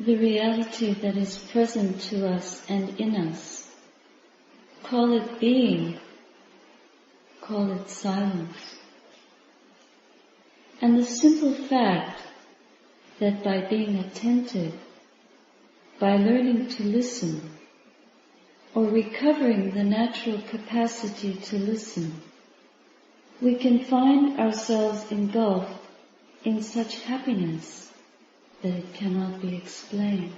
the reality that is present to us and in us. Call it being, call it silence. And the simple fact that by being attentive, by learning to listen, or recovering the natural capacity to listen, we can find ourselves engulfed in such happiness that it cannot be explained.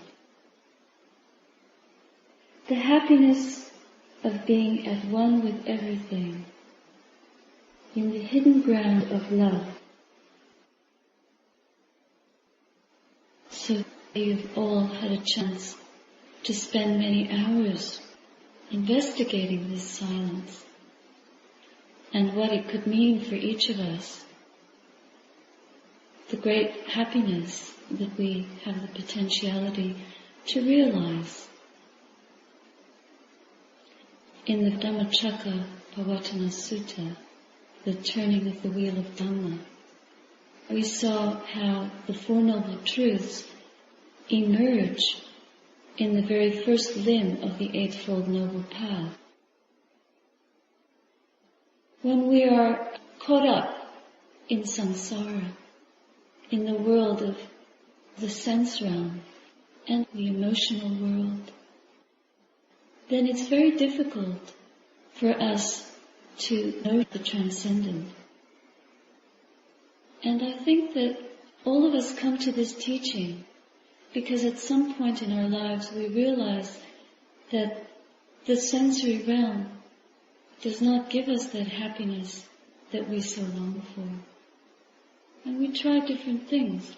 The happiness of being at one with everything, in the hidden ground of love. So you've all had a chance to spend many hours investigating this silence and what it could mean for each of us. The great happiness that we have the potentiality to realize. In the Dhammacakka Pavattana Sutta, the turning of the wheel of Dhamma, we saw how the Four Noble Truths emerge in the very first limb of the Eightfold Noble Path. When we are caught up in samsara, in the world of the sense realm and the emotional world, then it's very difficult for us to know the transcendent. And I think that all of us come to this teaching because at some point in our lives we realize that the sensory realm does not give us that happiness that we so long for. And we try different things.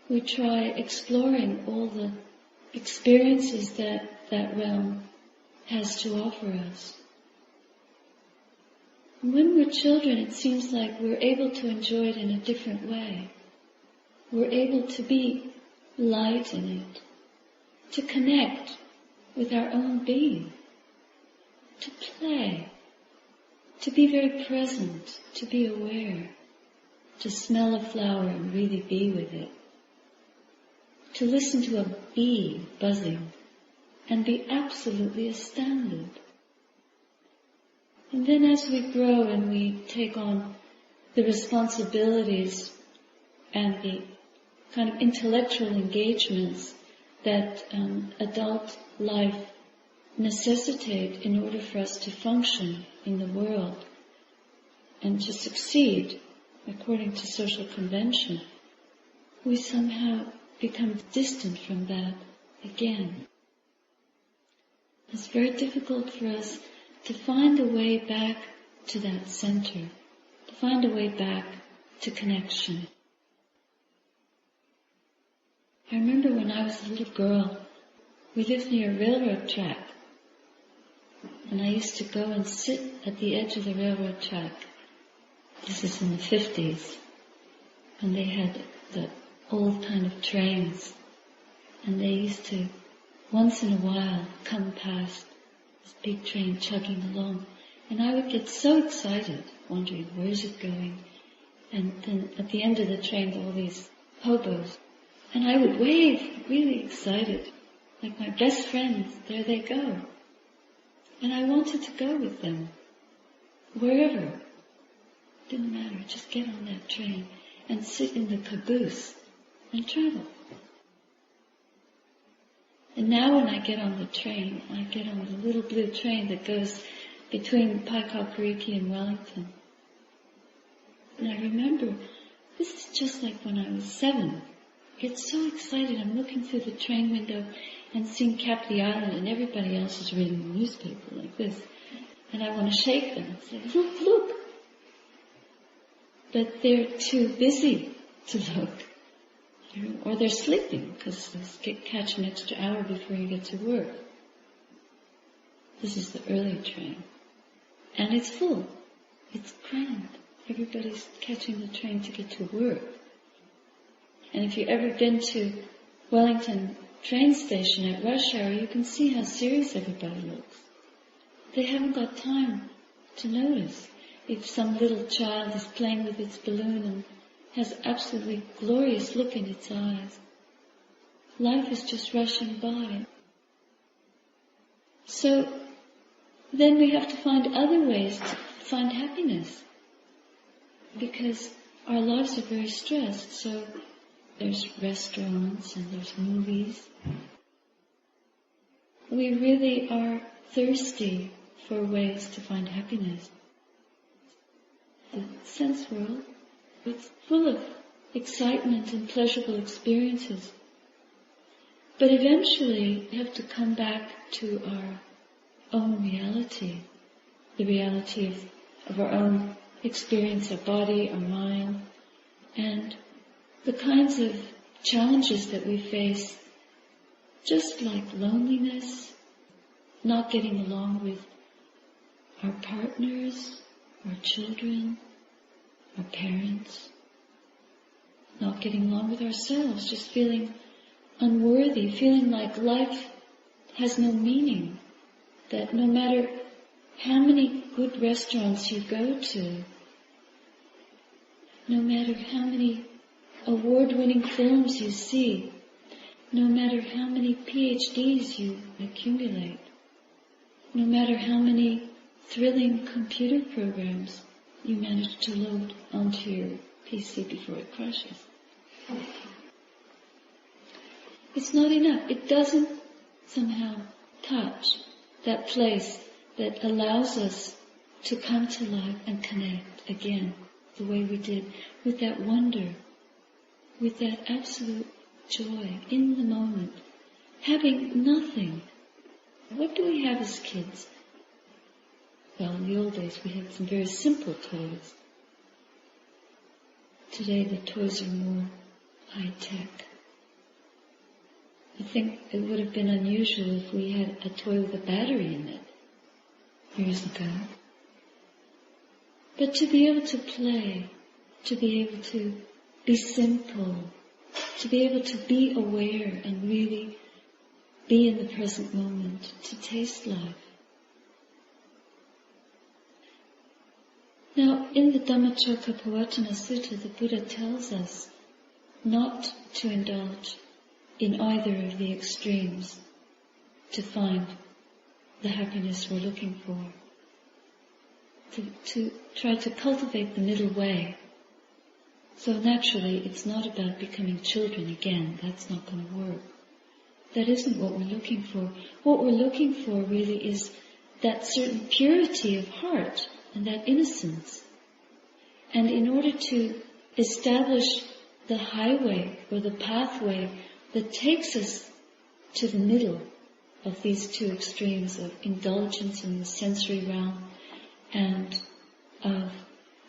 We try exploring all the experiences that that realm has to offer us. And when we're children, it seems like we're able to enjoy it in a different way. We're able to be light in it, to connect with our own being, to play, to be very present, to be aware, to smell a flower and really be with it, to listen to a bee buzzing and be absolutely astounded. And then as we grow and we take on the responsibilities and the kind of intellectual engagements that adult life necessitate in order for us to function in the world and to succeed according to social convention, we somehow become distant from that again. It's very difficult for us to find a way back to that center, to find a way back to connection. I remember when I was a little girl, we lived near a railroad track, and I used to go and sit at the edge of the railroad track. This is in the 50s, and they had the old kind of trains, and they used to, once in a while, come past this big train chugging along, and I would get so excited, wondering, where's it going? And then at the end of the train, all these hobos, and I would wave, really excited, like my best friends, there they go. And I wanted to go with them, wherever. Didn't matter, just get on that train and sit in the caboose and travel. And now when I get on the train, I get on the little blue train that goes between Paikaukariki and Wellington. And I remember, this is just like when I was 7. I get so excited, I'm looking through the train window and seeing Capri Island and everybody else is reading the newspaper like this. And I want to shake them and say, look, look. But they're too busy to look. Or they're sleeping because they catch an extra hour before you get to work. This is the early train. And it's full. It's crammed. Everybody's catching the train to get to work. And if you've ever been to Wellington train station at rush hour, you can see how serious everybody looks. They haven't got time to notice if some little child is playing with its balloon and has absolutely glorious look in its eyes. life is just rushing by. So then we have to find other ways to find happiness, because our lives are very stressed. So there's restaurants and there's movies. We really are thirsty for ways to find happiness. The sense world, it's full of excitement and pleasurable experiences. But eventually we have to come back to our own reality, the reality of our own experience, our body, our mind, and the kinds of challenges that we face, just like loneliness, not getting along with our partners, our children, our parents, not getting along with ourselves, just feeling unworthy, feeling like life has no meaning, that no matter how many good restaurants you go to, no matter how many award-winning films you see, no matter how many PhDs you accumulate, no matter how many thrilling computer programs you manage to load onto your PC before it crashes, it's not enough. It doesn't somehow touch that place that allows us to come to life and connect again the way we did, with that wonder, with that absolute joy in the moment, having nothing. What do we have as kids? Well, in the old days we had some very simple toys. Today the toys are more high-tech. I think it would have been unusual if we had a toy with a battery in it years ago. But to be able to play, to be able to be simple, to be able to be aware and really be in the present moment, to taste life. Now, in the Dhammacakkappavattana Sutta, the Buddha tells us not to indulge in either of the extremes to find the happiness we're looking for. To try to cultivate the middle way. So naturally, it's not about becoming children again. That's not going to work. That isn't what we're looking for. What we're looking for really is that certain purity of heart and that innocence. And in order to establish the highway or the pathway that takes us to the middle of these two extremes of indulgence in the sensory realm and of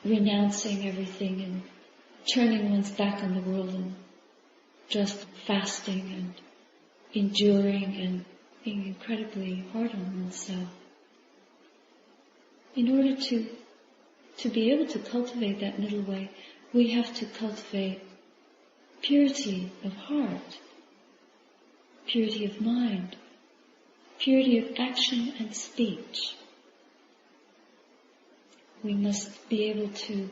renouncing everything and turning one's back on the world and just fasting and enduring and being incredibly hard on oneself. In order to be able to cultivate that middle way, we have to cultivate purity of heart, purity of mind, purity of action and speech. We must be able to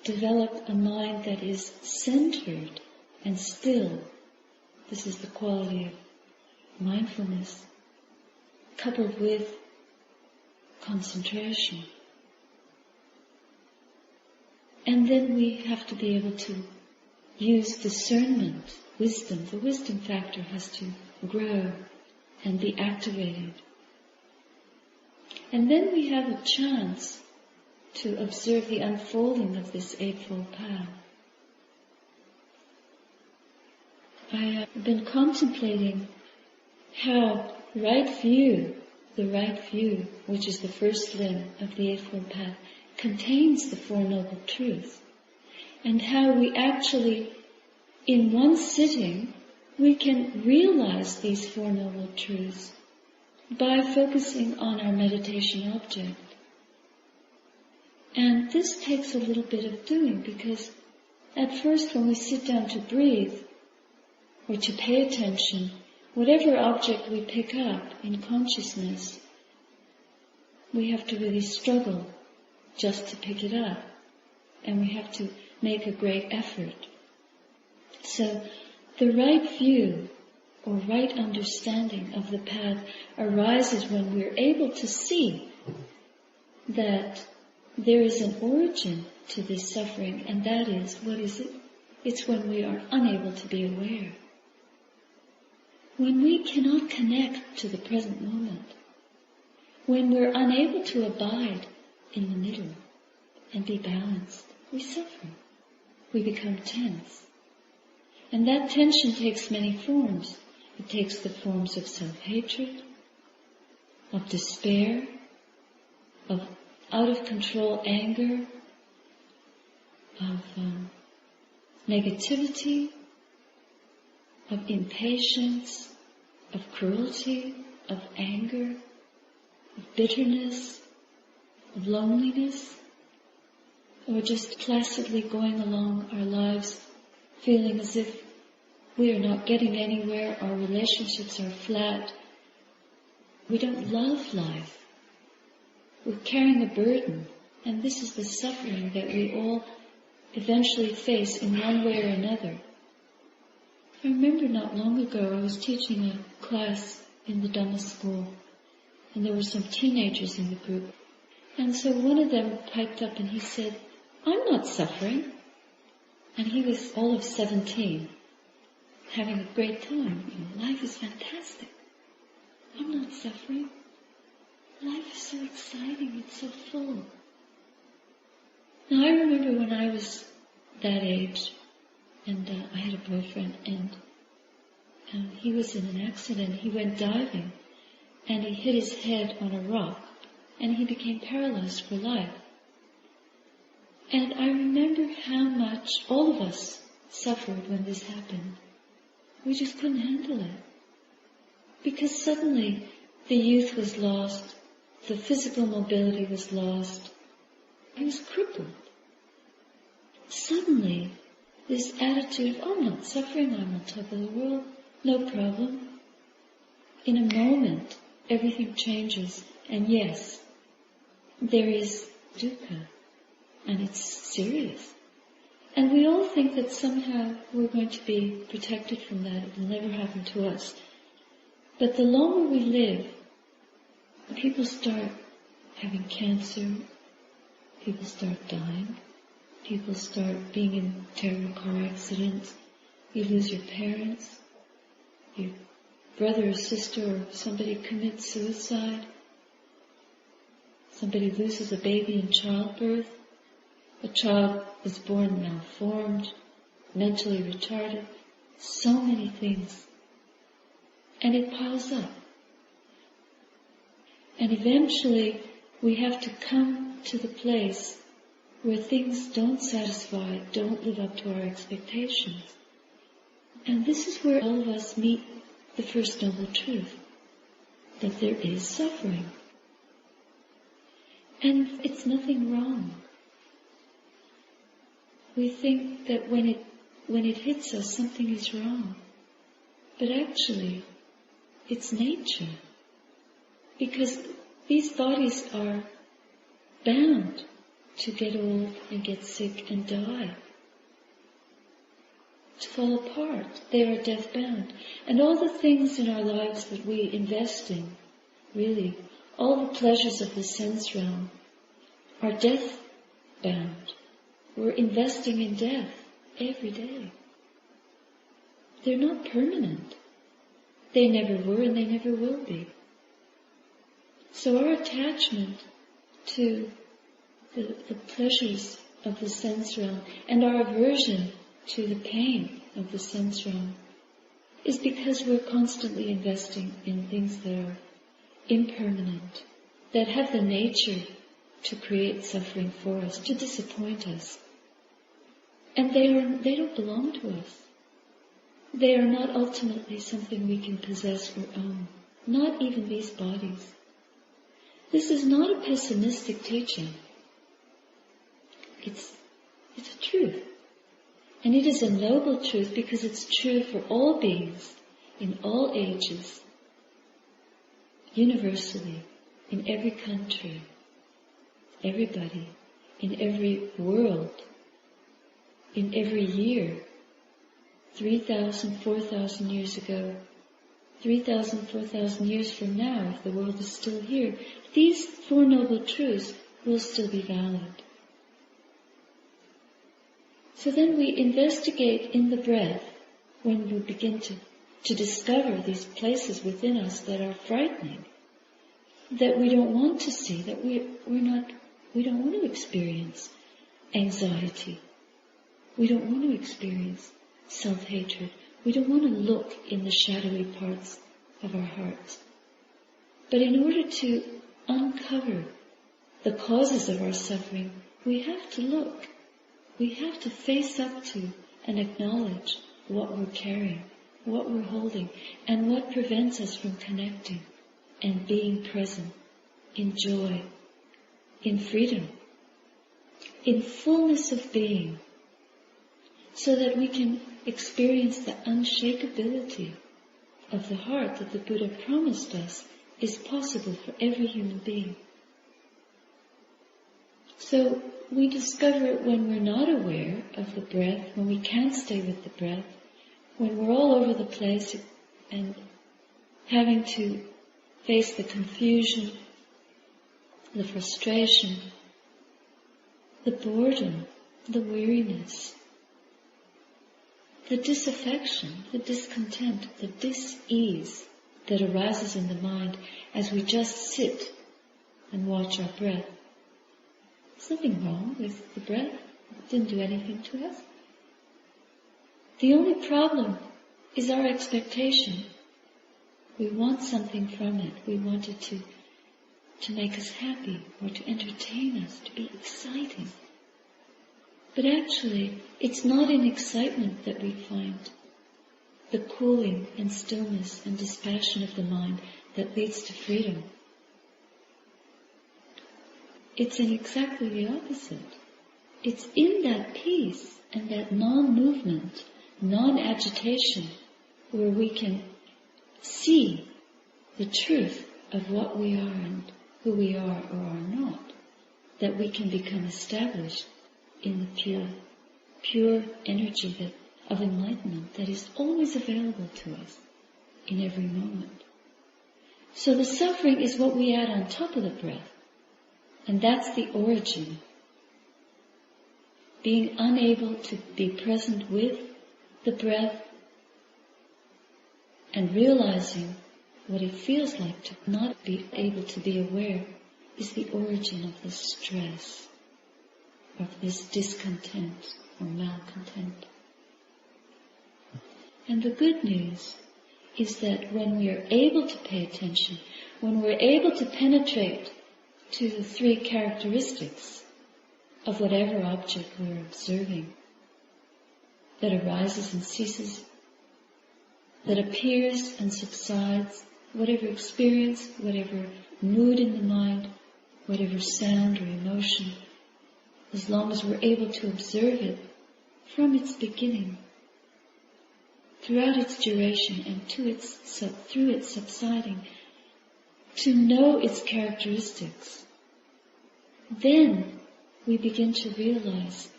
develop a mind that is centered and still. This is the quality of mindfulness, coupled with concentration. And then we have to be able to use discernment, wisdom. The wisdom factor has to grow and be activated. And then we have a chance to observe the unfolding of this Eightfold Path. I have been contemplating how the right view, which is the first limb of the Eightfold Path, contains the Four Noble Truths, and how we actually, in one sitting, we can realize these Four Noble Truths by focusing on our meditation object. And this takes a little bit of doing, because at first when we sit down to breathe or to pay attention, whatever object we pick up in consciousness, we have to really struggle just to pick it up, and we have to make a great effort. So the right view, or right understanding of the path arises when we're able to see that there is an origin to this suffering, and that is, what is it? It's when we are unable to be aware. When we cannot connect to the present moment. When we're unable to abide in the middle and be balanced, we suffer. We become tense. And that tension takes many forms. It takes the forms of self-hatred, of despair, of out-of-control anger, of negativity, of impatience, of cruelty, of anger, of bitterness, of loneliness, or just placidly going along our lives feeling as if we are not getting anywhere, our relationships are flat, we don't love life. We're carrying a burden, and this is the suffering that we all eventually face in one way or another. I remember not long ago I was teaching a class in the Dhamma school, and there were some teenagers in the group. And so one of them piped up and he said, "I'm not suffering." And he was all of 17, having a great time. Life is fantastic. I'm not suffering. Life is so exciting, it's so full. Now I remember when I was that age, and I had a boyfriend, and he was in an accident. He went diving, and he hit his head on a rock, and he became paralyzed for life. And I remember how much all of us suffered when this happened. We just couldn't handle it. Because suddenly the youth was lost, the physical mobility was lost, he was crippled. Suddenly, this attitude of, I'm not suffering, I'm on top of the world, no problem. In a moment, everything changes, and yes, there is dukkha, and it's serious. And we all think that somehow we're going to be protected from that, it will never happen to us. But the longer we live, people start having cancer, people start dying, people start being in terrible car accidents, you lose your parents, your brother or sister or somebody commits suicide, somebody loses a baby in childbirth, a child is born malformed, mentally retarded, so many things. And it piles up. And eventually we have to come to the place where things don't satisfy, don't live up to our expectations. And this is where all of us meet the First Noble Truth, that there is suffering. And it's nothing wrong. We think that when it hits us, something is wrong. But actually, it's nature. Because these bodies are bound to get old and get sick and die, to fall apart. They are death-bound. And all the things in our lives that we invest in, really, all the pleasures of the sense realm, are death-bound. We're investing in death every day. They're not permanent. They never were and they never will be. So our attachment to the pleasures of the sense realm and our aversion to the pain of the sense realm is because we're constantly investing in things that are impermanent, that have the nature to create suffering for us, to disappoint us. And they don't belong to us. They are not ultimately something we can possess or own, not even these bodies. This is not a pessimistic teaching. It's a truth. And it is a noble truth because it's true for all beings, in all ages, universally, in every country, everybody, in every world, in every year. 3,000, 4,000 years ago, 3,000, 4,000 years from now, if the world is still here, these Four Noble Truths will still be valid. So then we investigate in the breath when we begin to discover these places within us that are frightening, that we don't want to see, that we don't want to experience anxiety. We don't want to experience self-hatred. We don't want to look in the shadowy parts of our hearts. But in order to uncover the causes of our suffering, we have to look. We have to face up to and acknowledge what we're carrying, what we're holding, and what prevents us from connecting and being present in joy, in freedom, in fullness of being, so that we can experience the unshakability of the heart that the Buddha promised us is possible for every human being. So we discover it when we're not aware of the breath, when we can't stay with the breath, when we're all over the place and having to face the confusion, the frustration, the boredom, the weariness, the disaffection, the discontent, the dis-ease that arises in the mind as we just sit and watch our breath. There's nothing wrong with the breath. It didn't do anything to us. The only problem is our expectation. We want something from it. We want it to make us happy or to entertain us, to be exciting. But actually, it's not in excitement that we find the cooling and stillness and dispassion of the mind that leads to freedom. It's in exactly the opposite. It's in that peace and that non-movement, non-agitation, where we can see the truth of what we are and who we are or are not, that we can become established in the pure energy of enlightenment that is always available to us in every moment. So the suffering is what we add on top of the breath. And that's the origin. Being unable to be present with the breath and realizing what it feels like to not be able to be aware is the origin of this stress, of this discontent or malcontent. And the good news is that when we are able to pay attention, when we're able to penetrate to the three characteristics of whatever object we're observing that arises and ceases, that appears and subsides, whatever experience, whatever mood in the mind, whatever sound or emotion, as long as we're able to observe it from its beginning, throughout its duration and through its subsiding, to know its characteristics, then we begin to realize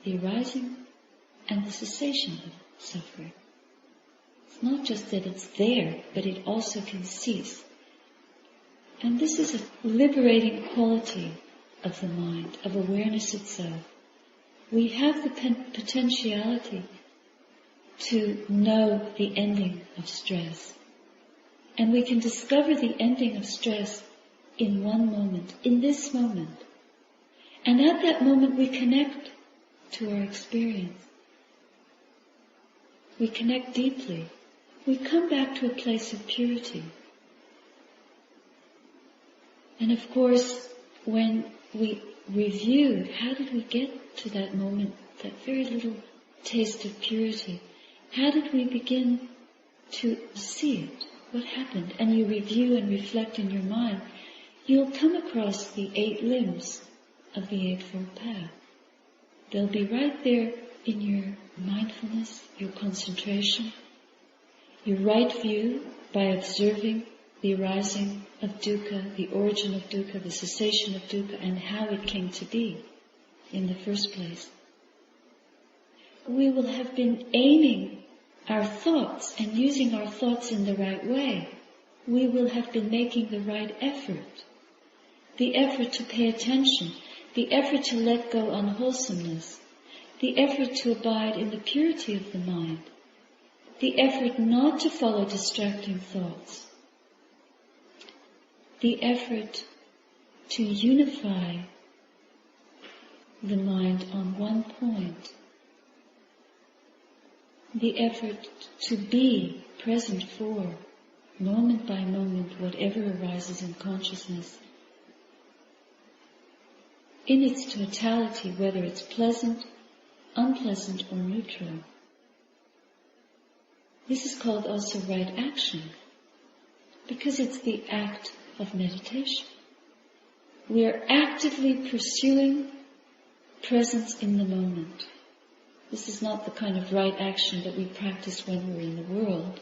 the arising and the cessation of suffering. It's not just that it's there, but it also can cease. And this is a liberating quality of the mind, of awareness itself. We have the potentiality to know the ending of stress. And we can discover the ending of stress in one moment, in this moment. And at that moment we connect to our experience. We connect deeply. We come back to a place of purity. And of course, when we review, how did we get to that moment, that very little taste of purity? How did we begin to see it? What happened? And you review and reflect in your mind, you'll come across the 8 limbs of the Eightfold Path. They'll be right there in your mindfulness, your concentration, your right view by observing the arising of dukkha, the origin of dukkha, the cessation of dukkha, and how it came to be in the first place. We will have been aiming our thoughts and using our thoughts in the right way, we will have been making the right effort. The effort to pay attention, the effort to let go unwholesomeness, the effort to abide in the purity of the mind, the effort not to follow distracting thoughts, the effort to unify the mind on one point, the effort to be present for, moment by moment, whatever arises in consciousness, in its totality, whether it's pleasant, unpleasant, or neutral. This is called also right action, because it's the act of meditation. We are actively pursuing presence in the moment. This is not the kind of right action that we practice when we're in the world,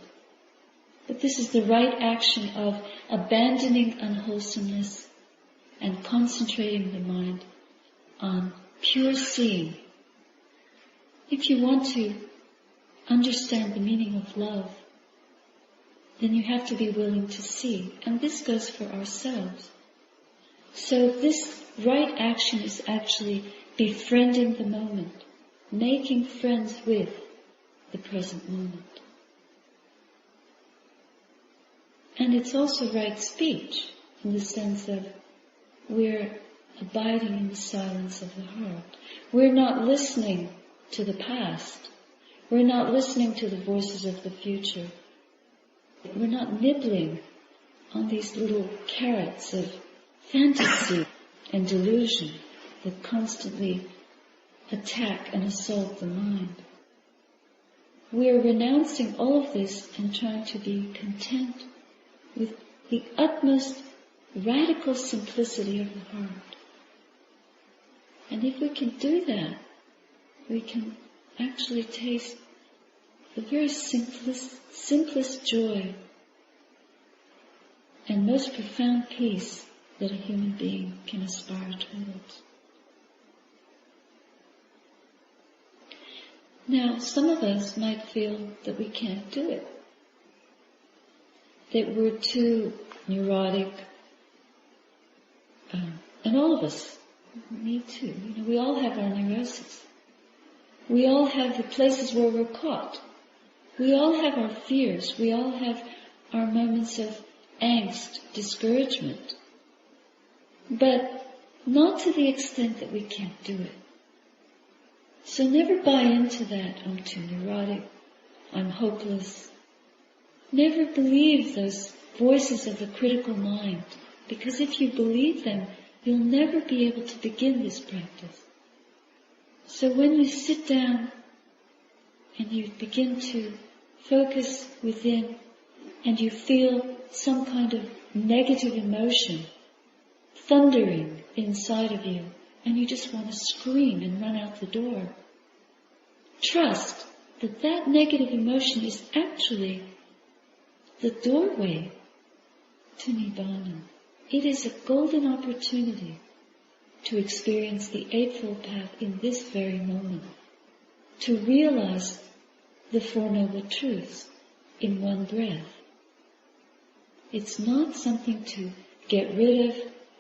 but this is the right action of abandoning unwholesomeness and concentrating the mind on pure seeing. If you want to understand the meaning of love, then you have to be willing to see, and this goes for ourselves. So this right action is actually befriending the moment, making friends with the present moment. And it's also right speech, in the sense of we're abiding in the silence of the heart. We're not listening to the past. We're not listening to the voices of the future. We're not nibbling on these little carrots of fantasy and delusion that constantly attack and assault the mind. We are renouncing all of this and trying to be content with the utmost radical simplicity of the heart. And if we can do that, we can actually taste the very simplest joy and most profound peace that a human being can aspire towards. Now, some of us might feel that we can't do it, that we're too neurotic, and all of us, me too. We all have our neurosis. We all have the places where we're caught. We all have our fears. We all have our moments of angst, discouragement. But not to the extent that we can't do it. So never buy into that, I'm too neurotic, I'm hopeless. Never believe those voices of the critical mind, because if you believe them, you'll never be able to begin this practice. So when you sit down and you begin to focus within and you feel some kind of negative emotion thundering inside of you and you just want to scream and run out the door, trust that that negative emotion is actually the doorway to Nibbana. It is a golden opportunity to experience the Eightfold Path in this very moment, to realize the Four Noble Truths in one breath. It's not something to get rid of,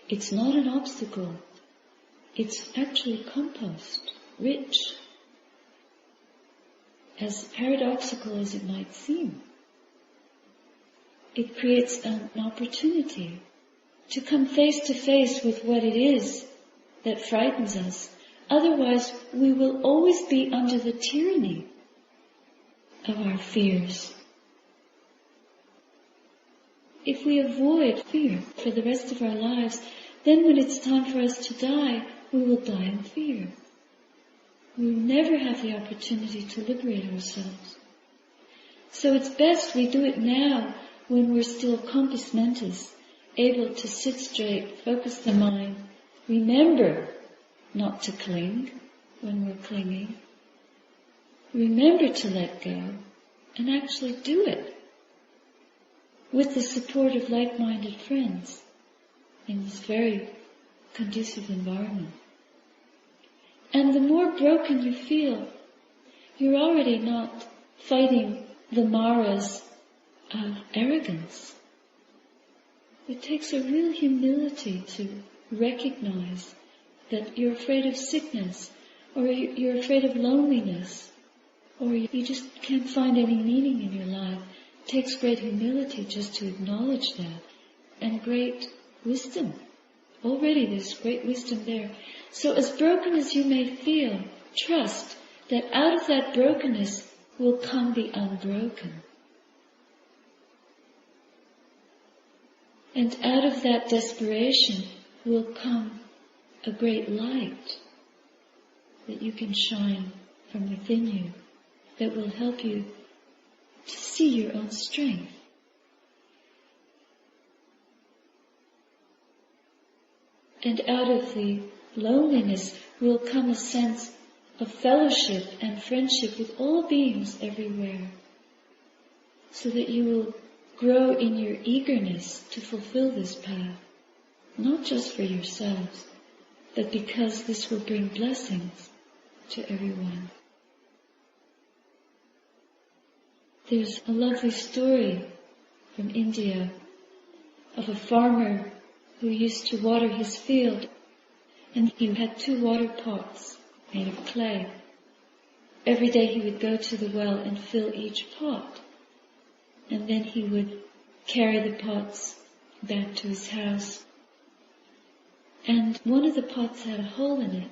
it's not an obstacle, it's actually compost, rich, as paradoxical as it might seem. It creates an opportunity to come face to face with what it is that frightens us. Otherwise, we will always be under the tyranny of our fears. If we avoid fear for the rest of our lives, then when it's time for us to die, we will die in fear. We will never have the opportunity to liberate ourselves. So it's best we do it now when we're still compos mentis, able to sit straight, focus the mind, remember not to cling when we're clinging, remember to let go, and actually do it with the support of like-minded friends in this very conducive environment. And the more broken you feel, you're already not fighting the maras of arrogance. It takes a real humility to recognize that you're afraid of sickness, or you're afraid of loneliness, or you just can't find any meaning in your life. It takes great humility just to acknowledge that, and great wisdom. Already there's great wisdom there. So as broken as you may feel, trust that out of that brokenness will come the unbroken. And out of that desperation will come a great light that you can shine from within you, that will help you to see your own strength. And out of the loneliness will come a sense of fellowship and friendship with all beings everywhere, so that you will grow in your eagerness to fulfill this path, not just for yourselves, but because this will bring blessings to everyone. There's a lovely story from India of a farmer who used to water his field, and he had 2 water pots made of clay. Every day he would go to the well and fill each pot, and then he would carry the pots back to his house. And one of the pots had a hole in it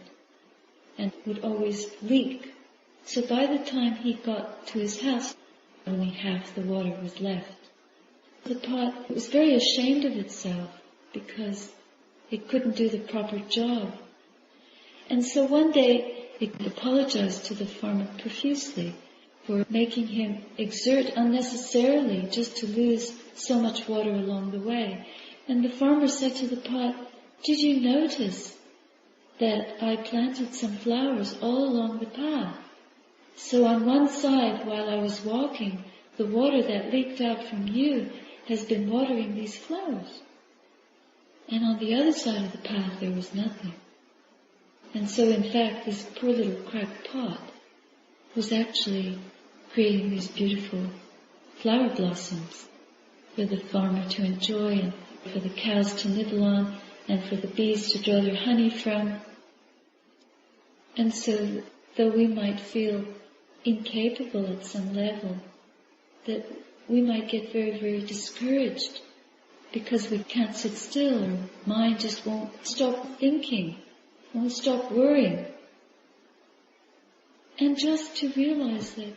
and would always leak. So by the time he got to his house, only half the water was left. The pot was very ashamed of itself because it couldn't do the proper job. And so one day it apologized to the farmer profusely for making him exert unnecessarily just to lose so much water along the way. And the farmer said to the pot, "Did you notice that I planted some flowers all along the path? So on one side, while I was walking, the water that leaked out from you has been watering these flowers. And on the other side of the path there was nothing." And so in fact this poor little cracked pot was actually creating these beautiful flower blossoms for the farmer to enjoy, and for the cows to nibble on, and for the bees to draw their honey from. And so, though we might feel incapable at some level, that we might get very, very discouraged because we can't sit still, or mind just won't stop thinking, won't stop worrying. And just to realize that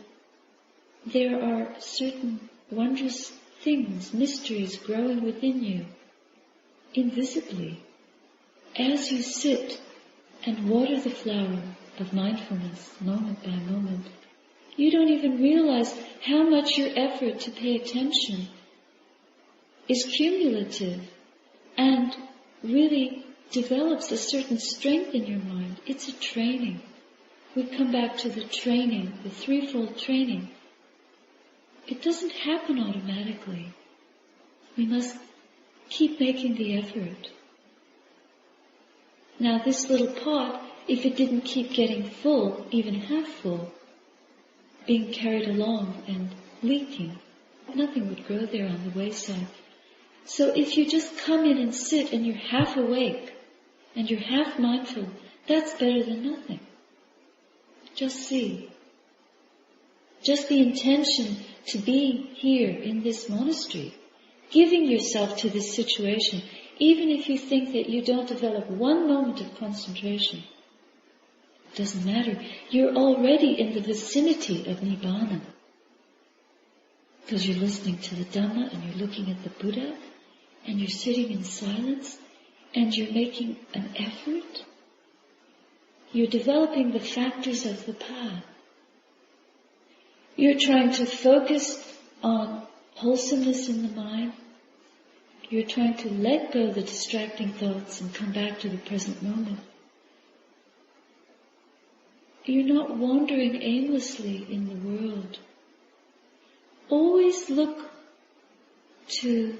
there are certain wondrous things, mysteries growing within you, invisibly, as you sit and water the flower of mindfulness moment by moment. You don't even realize how much your effort to pay attention is cumulative and really develops a certain strength in your mind. It's a training. We come back to the training, the threefold training. It doesn't happen automatically. We must keep making the effort. Now this little pot, if it didn't keep getting full, even half full, being carried along and leaking, nothing would grow there on the wayside. So if you just come in and sit and you're half awake and you're half mindful, that's better than nothing. Just see. Just the intention to be here in this monastery, giving yourself to this situation, even if you think that you don't develop one moment of concentration, it doesn't matter. You're already in the vicinity of Nibbana. Because you're listening to the Dhamma and you're looking at the Buddha and you're sitting in silence and you're making an effort. You're developing the factors of the path. You're trying to focus on wholesomeness in the mind. You're trying to let go of the distracting thoughts and come back to the present moment. You're not wandering aimlessly in the world. Always look to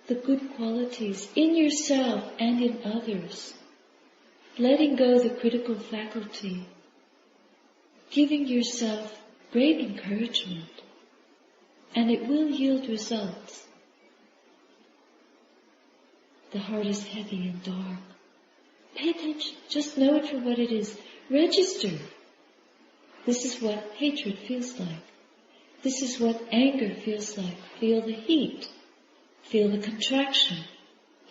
the good qualities in yourself and in others, letting go the critical faculty, giving yourself great encouragement and it will yield results. The heart is heavy and dark. Pay attention. Just know it for what it is. Register. This is what hatred feels like. This is what anger feels like. Feel the heat. Feel the contraction.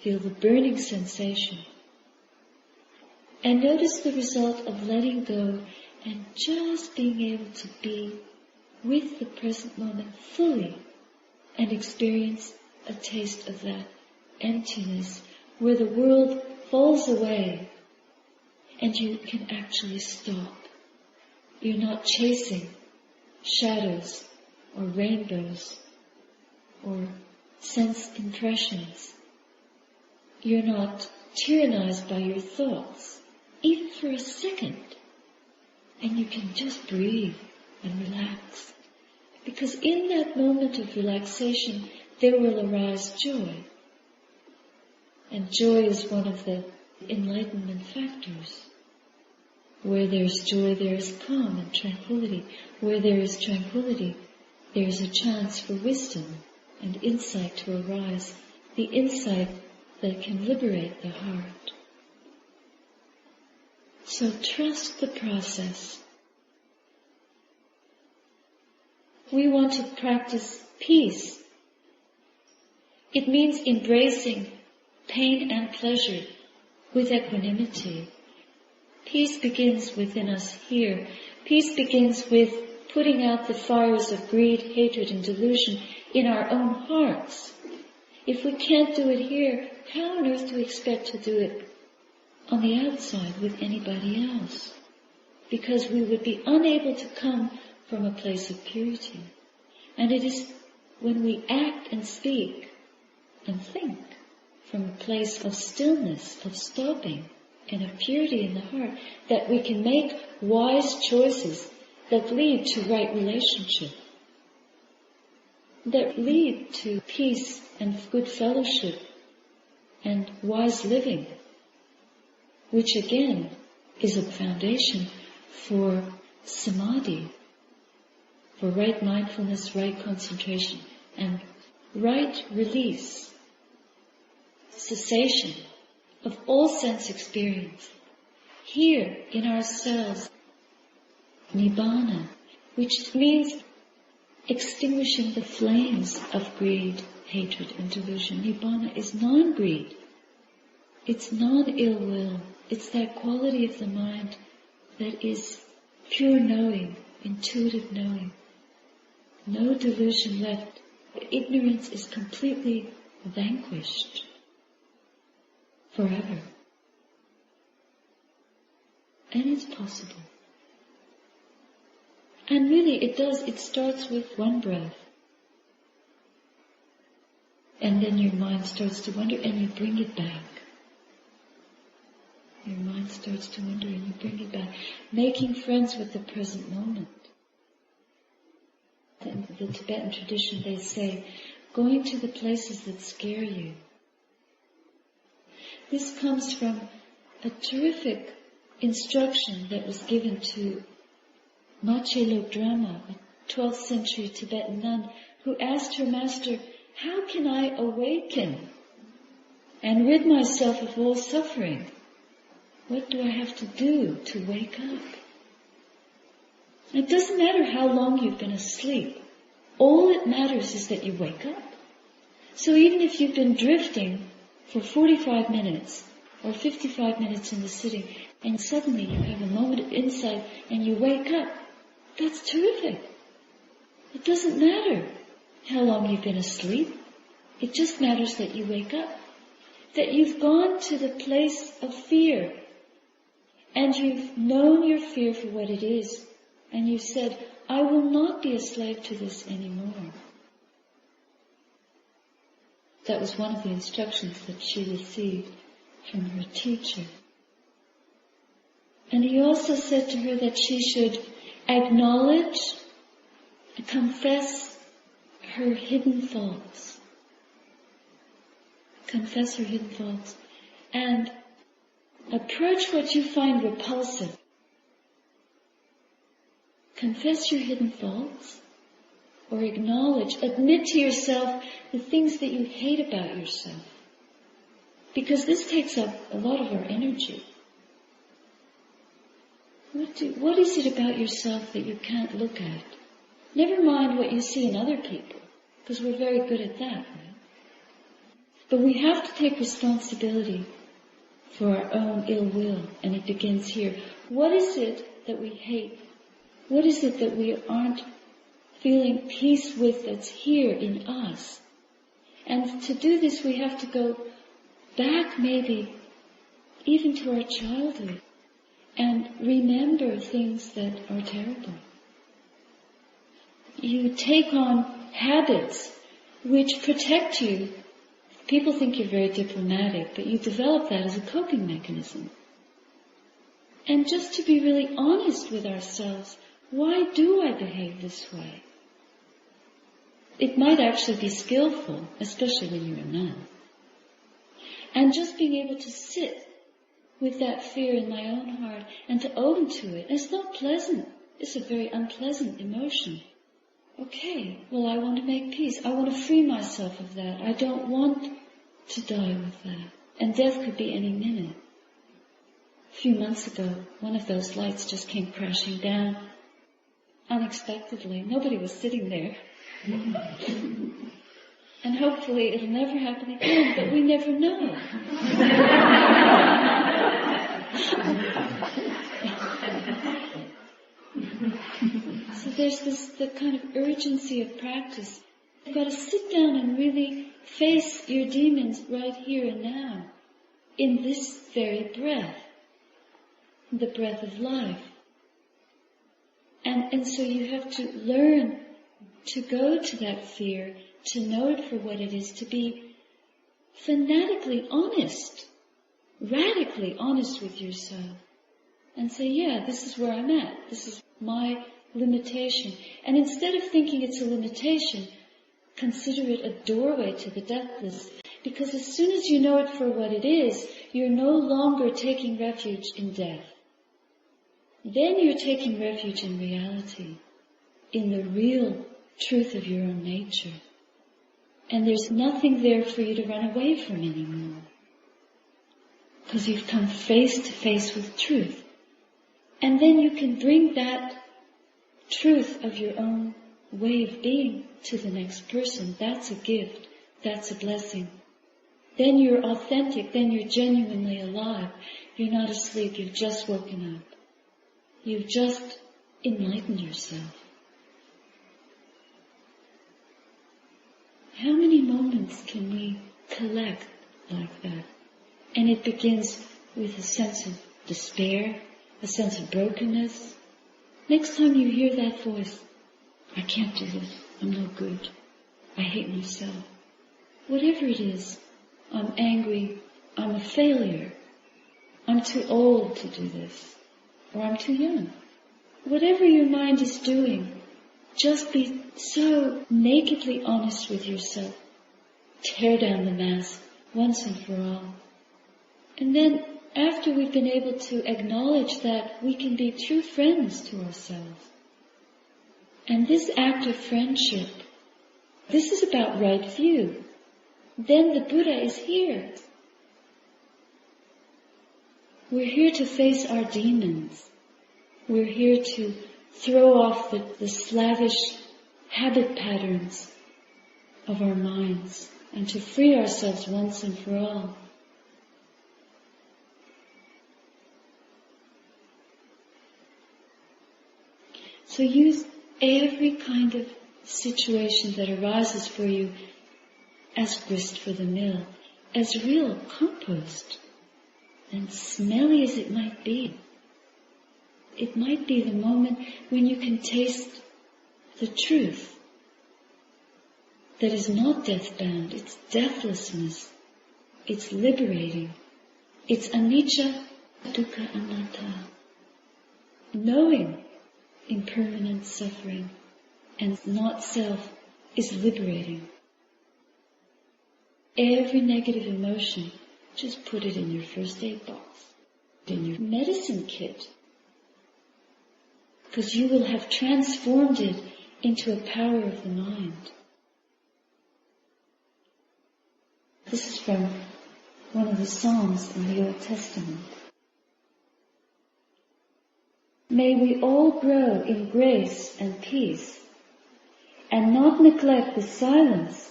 Feel the burning sensation. And notice the result of letting go and just being able to be with the present moment fully and experience a taste of that emptiness where the world falls away and you can actually stop. You're not chasing shadows or rainbows or sense impressions. You're not tyrannized by your thoughts, even for a second. And you can just breathe and relax. Because in that moment of relaxation, there will arise joy. And joy is one of the enlightenment factors. Where there's joy, there is calm and tranquility. Where there is tranquility, there is a chance for wisdom and insight to arise. The insight that can liberate the heart. So trust the process. We want to practice peace. It means embracing pain and pleasure with equanimity. Peace begins within us here. Peace begins with putting out the fires of greed, hatred, and delusion in our own hearts. If we can't do it here, how on earth do we expect to do it on the outside with anybody else? Because we would be unable to come from a place of purity. And it is when we act and speak and think from a place of stillness, of stopping, and of purity in the heart, that we can make wise choices that lead to right relationship, that lead to peace and good fellowship and wise living, which again is a foundation for samadhi, for right mindfulness, right concentration, and right release, cessation of all sense experience. Here in ourselves, Nibbana, which means extinguishing the flames of greed, hatred, and delusion. Nibbana is non-greed. It's non-ill will. It's that quality of the mind that is pure knowing, intuitive knowing. No delusion left. Ignorance is completely vanquished forever. And it's possible. And really it starts with one breath. And then your mind starts to wander and you bring it back. Your mind starts to wander and you bring it back. Making friends with the present moment. In the Tibetan tradition they say, going to the places that scare you. This comes from a terrific instruction that was given to Mache Lobdrama, a 12th century Tibetan nun, who asked her master, how can I awaken and rid myself of all suffering? What do I have to do to wake up? It doesn't matter how long you've been asleep. All that matters is that you wake up. So even if you've been drifting for 45 minutes or 55 minutes in the sitting, and suddenly you have a moment of insight and you wake up, that's terrific. It doesn't matter how long you've been asleep. It just matters that you wake up. That you've gone to the place of fear and you've known your fear for what it is. And you've said, I will not be a slave to this anymore. That was one of the instructions that she received from her teacher. And he also said to her that she should acknowledge, confess her hidden faults. Confess her hidden faults. And approach what you find repulsive. Confess your hidden faults, or acknowledge, admit to yourself the things that you hate about yourself. Because this takes up a lot of our energy. What is it about yourself that you can't look at? Never mind what you see in other people, because we're very good at that, right? But we have to take responsibility for our own ill will, and it begins here. What is it that we hate? What is it that we aren't feeling peace with that's here in us? And to do this, we have to go back maybe even to our childhood and remember things that are terrible. You take on habits which protect you. People think you're very diplomatic, but you develop that as a coping mechanism. And just to be really honest with ourselves, why do I behave this way? It might actually be skillful, especially when you're a nun. And just being able to sit with that fear in my own heart and to own to it. It's not pleasant. It's a very unpleasant emotion. Okay, well, I want to make peace. I want to free myself of that. I don't want to die with that. And death could be any minute. A few months ago, one of those lights just came crashing down unexpectedly. Nobody was sitting there. And hopefully it'll never happen again, but we never know. So there's the kind of urgency of practice. You've got to sit down and really face your demons right here and now, in this very breath, the breath of life. And so you have to learn to go to that fear, to know it for what it is, to be fanatically honest, radically honest with yourself, and say, yeah, this is where I'm at. This is my limitation. And instead of thinking it's a limitation, consider it a doorway to the deathless. Because as soon as you know it for what it is, you're no longer taking refuge in death. Then you're taking refuge in reality, in the real truth of your own nature. And there's nothing there for you to run away from anymore. Because you've come face to face with truth. And then you can bring that truth of your own way of being to the next person. That's a gift. That's a blessing. Then you're authentic. Then you're genuinely alive. You're not asleep. You've just woken up. You've just enlightened yourself. How many moments can we collect like that? And it begins with a sense of despair, a sense of brokenness. Next time you hear that voice, I can't do this, I'm no good, I hate myself. Whatever it is, I'm angry, I'm a failure, I'm too old to do this, or I'm too young. Whatever your mind is doing, just be so nakedly honest with yourself. Tear down the mask once and for all. And then, after we've been able to acknowledge that, we can be true friends to ourselves. And this act of friendship, this is about right view. Then the Buddha is here. We're here to face our demons. We're here to throw off the slavish habit patterns of our minds and to free ourselves once and for all. So use every kind of situation that arises for you as grist for the mill, as real compost, and smelly as it might be. It might be the moment when you can taste the truth that is not death-bound. It's deathlessness. It's liberating. It's anicca, dukkha, anatta. Knowing impermanent suffering and not self is liberating. Every negative emotion, just put it in your first aid box, in your medicine kit. Because you will have transformed it into a power of the mind. This is from one of the Psalms in the Old Testament. May we all grow in grace and peace, and not neglect the silence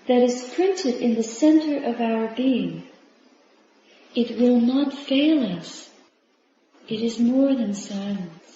that is printed in the center of our being. It will not fail us. It is more than silence.